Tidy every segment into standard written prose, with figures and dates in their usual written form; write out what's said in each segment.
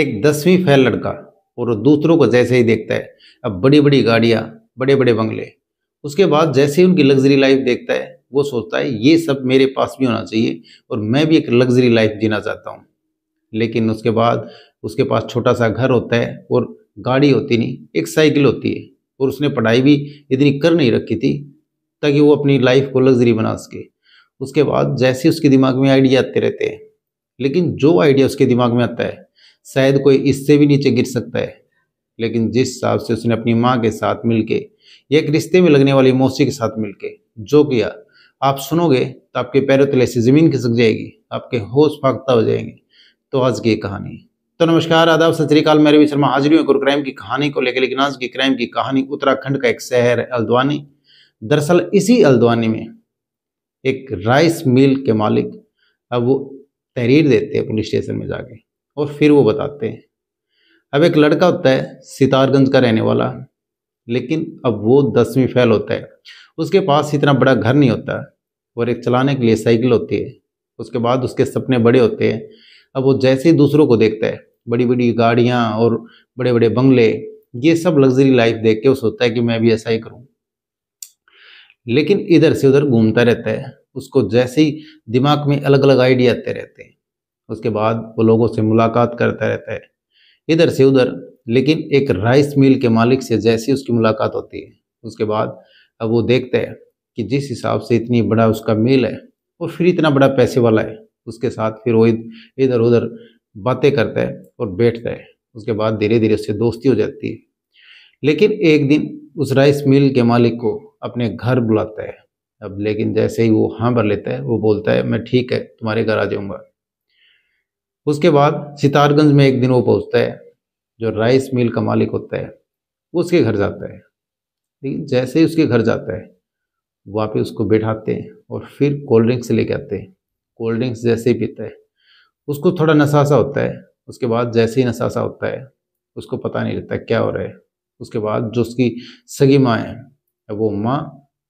एक 10वीं फेल लड़का और वो दूसरों को जैसे ही देखता है, अब बड़ी बड़ी गाड़ियां, बड़े बड़े बंगले, उसके बाद जैसे ही उनकी लग्जरी लाइफ देखता है वो सोचता है ये सब मेरे पास भी होना चाहिए और मैं भी एक लग्जरी लाइफ जीना चाहता हूँ। लेकिन उसके बाद उसके पास छोटा सा घर होता है और गाड़ी होती नहीं, एक साइकिल होती है, और उसने पढ़ाई भी इतनी कर नहीं रखी थी ताकि वो अपनी लाइफ को लग्जरी बना सके। उसके बाद जैसे उसके दिमाग में आइडिया आते रहते हैं, लेकिन जो आइडिया उसके दिमाग में आता है शायद कोई इससे भी नीचे गिर सकता है, लेकिन जिस हिसाब से उसने अपनी माँ के साथ मिलके या एक रिश्ते में लगने वाली मौसी के साथ मिलके जो किया, आप सुनोगे तो आपके पैरों तले से जमीन खिसक जाएगी, आपके होश फाख्ता हो जाएंगे। तो आज की कहानी। तो नमस्कार, आदाब, सत श्री अकाल। मैं रवि शर्मा हाजिर हूँ एक और क्राइम की कहानी को लेकर। लेकिन आज की क्राइम की कहानी उत्तराखंड का एक शहर है हल्द्वानी। दरअसल इसी हल्द्वानी में एक राइस मिल के मालिक अब वो तहरीर देते हैं पुलिस स्टेशन में जाके, और फिर वो बताते हैं। अब एक लड़का होता है सितारगंज का रहने वाला, लेकिन अब वो 10वीं फेल होता है। उसके पास इतना बड़ा घर नहीं होता और एक चलाने के लिए साइकिल होती है। उसके बाद उसके सपने बड़े होते हैं। अब वो जैसे ही दूसरों को देखता है, बड़ी बड़ी गाड़ियाँ और बड़े बड़े बंगले, ये सब लग्जरी लाइफ देख के वो सोचता है कि मैं भी ऐसा ही करूँ। लेकिन इधर से उधर घूमता रहता है, उसको जैसे ही दिमाग में अलग अलग आइडिया आते रहते हैं। उसके बाद वो लोगों से मुलाकात करता रहता है इधर से उधर। लेकिन एक राइस मिल के मालिक से जैसी उसकी मुलाकात होती है, उसके बाद अब वो देखता है कि जिस हिसाब से इतनी बड़ा उसका मिल है और फिर इतना बड़ा पैसे वाला है, उसके साथ फिर वो इधर उधर बातें करता है और बैठता है। उसके बाद धीरे धीरे उससे दोस्ती हो जाती है। लेकिन एक दिन उस राइस मिल के मालिक को अपने घर बुलाता है। अब लेकिन जैसे ही वो हाँ भर लेता है, वो बोलता है मैं ठीक है तुम्हारे घर आ जाऊंगा। उसके बाद सितारगंज में एक दिन वो पहुंचता है। जो राइस मिल का मालिक होता है वो उसके घर जाता है। लेकिन जैसे ही उसके घर जाता है, वहाँ पे उसको बैठाते हैं और फिर कोल्ड ड्रिंक्स लेके आते हैं। कोल्ड ड्रिंक्स जैसे ही पीता है, उसको थोड़ा नशा सा होता है। उसके बाद जैसे ही नशा सा होता है, उसको पता नहीं रहता क्या हो रहा है। उसके बाद जो उसकी सगी माँ है, वो माँ,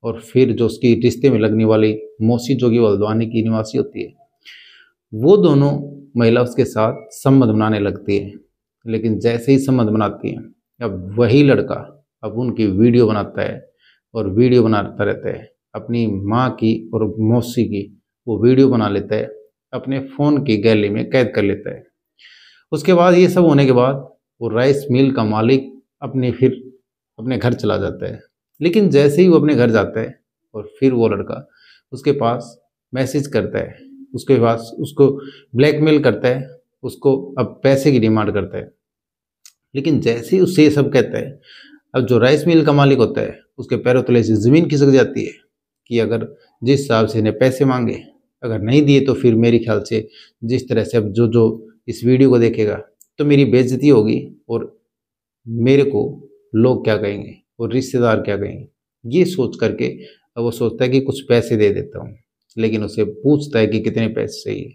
और फिर जो उसकी रिश्ते में लगने वाली मौसी, जो कि हल्द्वानी की निवासी होती है, वो दोनों महिला उसके साथ संबंध बनाने लगती है। लेकिन जैसे ही संबंध बनाती है, अब वही लड़का अब उनकी वीडियो बनाता है और वीडियो बनाता रहता है अपनी माँ की और मौसी की। वो वीडियो बना लेता है, अपने फ़ोन की गैलरी में कैद कर लेता है। उसके बाद ये सब होने के बाद वो राइस मिल का मालिक फिर अपने घर चला जाता है। लेकिन जैसे ही वो अपने घर जाता है और फिर वो लड़का उसके पास मैसेज करता है, उसके पास उसको ब्लैकमेल करता है, उसको अब पैसे की डिमांड करता है। लेकिन जैसे ही उससे ये सब कहता है, अब जो राइस मिल का मालिक होता है उसके पैरों तले से ज़मीन खिसक जाती है कि अगर जिस हिसाब से इन्हें पैसे मांगे, अगर नहीं दिए तो फिर मेरे ख्याल से जिस तरह से अब जो जो इस वीडियो को देखेगा तो मेरी बेइज्जती होगी, और मेरे को लोग क्या कहेंगे और रिश्तेदार क्या कहेंगे। ये सोच करके अब वो सोचता है कि कुछ पैसे दे देता हूँ। लेकिन उससे पूछता है कि कितने पैसे चाहिए।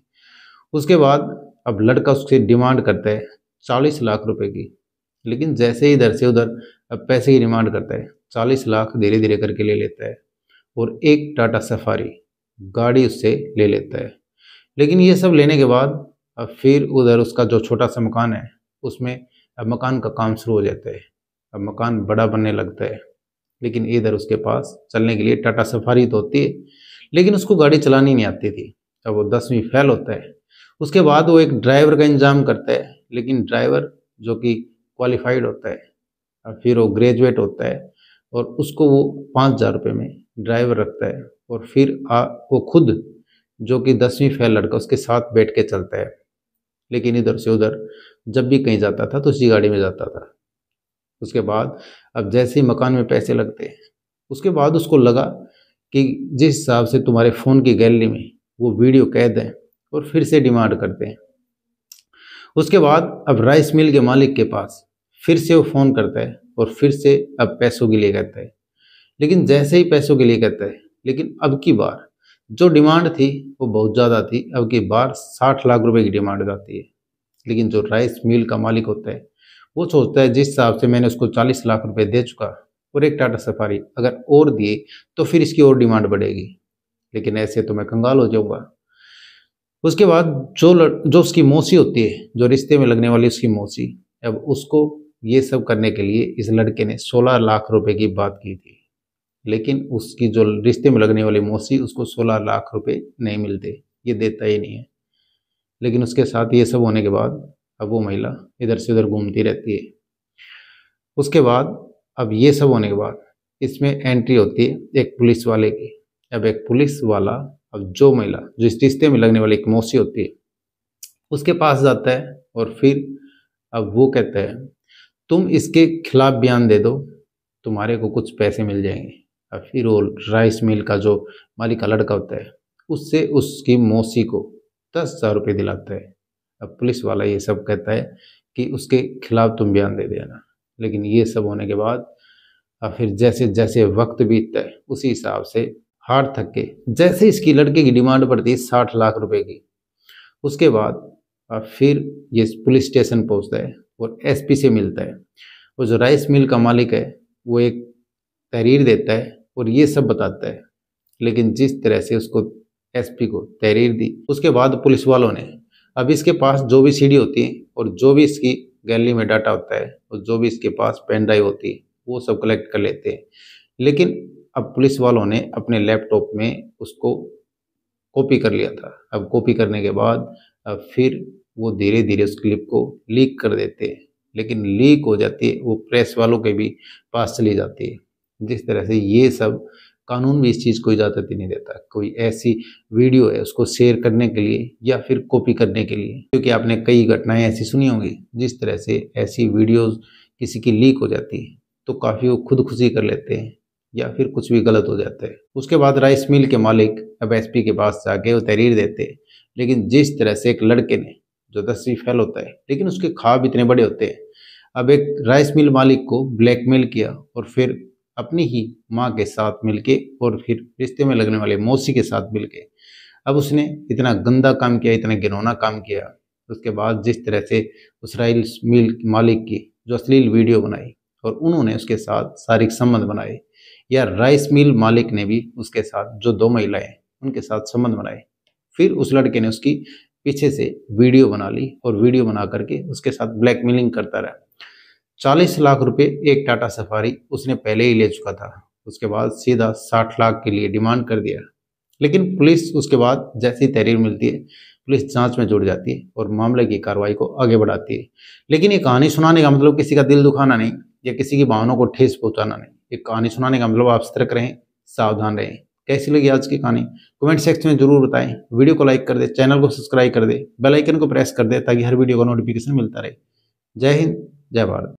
उसके बाद अब लड़का उससे डिमांड करता है 40 लाख रुपए की। लेकिन जैसे ही इधर से उधर अब पैसे की डिमांड करता है, 40 लाख धीरे धीरे करके ले लेता है और एक टाटा सफारी गाड़ी उससे ले लेता है। लेकिन ये सब लेने के बाद अब फिर उधर उसका जो छोटा सा मकान है, उसमें अब मकान का काम शुरू हो जाता है। अब मकान बड़ा बनने लगता है। लेकिन इधर उसके पास चलने के लिए टाटा सफारी तो होती है, लेकिन उसको गाड़ी चलानी नहीं आती थी। अब वो 10वीं फेल होता है। उसके बाद वो एक ड्राइवर का इंतजाम करता है, लेकिन ड्राइवर जो कि क्वालिफाइड होता है, और फिर वो ग्रेजुएट होता है, और उसको वो 5,000 रुपये में ड्राइवर रखता है। और फिर वो खुद जो कि 10वीं फेल लड़का उसके साथ बैठ के चलता है। लेकिन इधर से उधर जब भी कहीं जाता था तो उसी गाड़ी में जाता था। उसके बाद अब जैसे ही मकान में पैसे लगते हैं, उसके बाद उसको लगा कि जिस हिसाब से तुम्हारे फ़ोन की गैलरी में वो वीडियो कैद है, और फिर से डिमांड करते हैं। उसके बाद अब राइस मिल के मालिक के पास फिर से वो फ़ोन करता है और फिर से अब पैसों के लिए कहता है। लेकिन जैसे ही पैसों के लिए कहता है, लेकिन अब की बार जो डिमांड थी वो बहुत ज़्यादा थी। अब की बार 60 लाख रुपए की डिमांड आती है। लेकिन जो राइस मिल का मालिक होता है वो सोचता है जिस हिसाब से मैंने उसको 40 लाख रुपए दे चुका और एक टाटा सफारी अगर और दिए तो फिर इसकी और डिमांड बढ़ेगी। लेकिन ऐसे तो मैं कंगाल हो जाऊंगा। उसके बाद जो उसकी मौसी होती है, जो रिश्ते में लगने वाली उसकी मौसी, अब उसको ये सब करने के लिए इस लड़के ने 16 लाख रुपए की बात की थी। लेकिन उसकी जो रिश्ते में लगने वाली मौसी, उसको 16 लाख रुपए नहीं मिलते, ये देता ही नहीं है। लेकिन उसके साथ ये सब होने के बाद अब वो महिला इधर से उधर घूमती रहती है। उसके बाद अब ये सब होने के बाद इसमें एंट्री होती है एक पुलिस वाले की। अब एक पुलिस वाला अब जो महिला जो इस रिश्ते में लगने वाली एक मौसी होती है उसके पास जाता है और फिर अब वो कहता है तुम इसके खिलाफ बयान दे दो, तुम्हारे को कुछ पैसे मिल जाएंगे। अब फिर वो राइस मिल का जो मालिक का लड़का होता है उससे उसकी मौसी को 10,000 रुपये दिलाता है। अब पुलिस वाला ये सब कहता है कि उसके खिलाफ तुम बयान दे देना। लेकिन ये सब होने के बाद अब फिर जैसे जैसे वक्त बीतता है उसी हिसाब से हार थक के जैसे इसकी लड़के की डिमांड पड़ती है 60 लाख रुपए की, उसके बाद अब फिर ये पुलिस स्टेशन पहुंचता है और एसपी से मिलता है। वो जो राइस मिल का मालिक है वो एक तहरीर देता है और ये सब बताता है। लेकिन जिस तरह से उसको एसपी को तहरीर दी, उसके बाद पुलिस वालों ने अब इसके पास जो भी सीडी होती है और जो भी इसकी गैलरी में डाटा होता है और जो भी इसके पास पेन ड्राइव होती है वो सब कलेक्ट कर लेते हैं। लेकिन अब पुलिस वालों ने अपने लैपटॉप में उसको कॉपी कर लिया था। अब कॉपी करने के बाद अब फिर वो धीरे धीरे उस क्लिप को लीक कर देते हैं। लेकिन लीक हो जाती है वो प्रेस वालों के भी पास चली जाती है। जिस तरह से ये सब कानून भी इस चीज़ को इजाज़त ही नहीं देता। कोई ऐसी वीडियो है उसको शेयर करने के लिए या फिर कॉपी करने के लिए, क्योंकि आपने कई घटनाएं ऐसी सुनी होंगी जिस तरह से ऐसी वीडियोस किसी की लीक हो जाती है तो काफ़ी वो खुदकुशी कर लेते हैं या फिर कुछ भी गलत हो जाता है। उसके बाद राइस मिल के मालिक अब एसपी के पास जाके वो तहरीर देते हैं। लेकिन जिस तरह से एक लड़के ने जो 10वीं फेल होता है लेकिन उसके ख्वाब इतने बड़े होते हैं, अब एक राइस मिल मालिक को ब्लैकमेल किया और फिर अपनी ही माँ के साथ मिलके और फिर रिश्ते में लगने वाले मौसी के साथ मिलके अब उसने इतना गंदा काम किया, इतना घिनौना काम किया। उसके बाद जिस तरह से उस राइस मिल मालिक की जो अश्लील वीडियो बनाई और उन्होंने उसके साथ शारीरिक संबंध बनाए, या राइस मिल मालिक ने भी उसके साथ जो 2 महिलाएं उनके साथ संबंध बनाए, फिर उस लड़के ने उसकी पीछे से वीडियो बना ली और वीडियो बना करके उसके साथ ब्लैकमेलिंग करता रहा। 40 लाख रुपए एक टाटा सफारी उसने पहले ही ले चुका था। उसके बाद सीधा 60 लाख के लिए डिमांड कर दिया। लेकिन पुलिस उसके बाद जैसी तहरीर मिलती है पुलिस जांच में जुड़ जाती है और मामले की कार्रवाई को आगे बढ़ाती है। लेकिन ये कहानी सुनाने का मतलब किसी का दिल दुखाना नहीं या किसी की भावनाओं को ठेस पहुंचाना नहीं। ये कहानी सुनाने का मतलब आप सतर्क रहें, सावधान रहें। कैसी लगी आज की कहानी कमेंट सेक्शन में जरूर बताएं। वीडियो को लाइक कर दे, चैनल को सब्सक्राइब कर दे, बेल आइकन को प्रेस कर दे ताकि हर वीडियो का नोटिफिकेशन मिलता रहे। जय हिंद, जय भारत।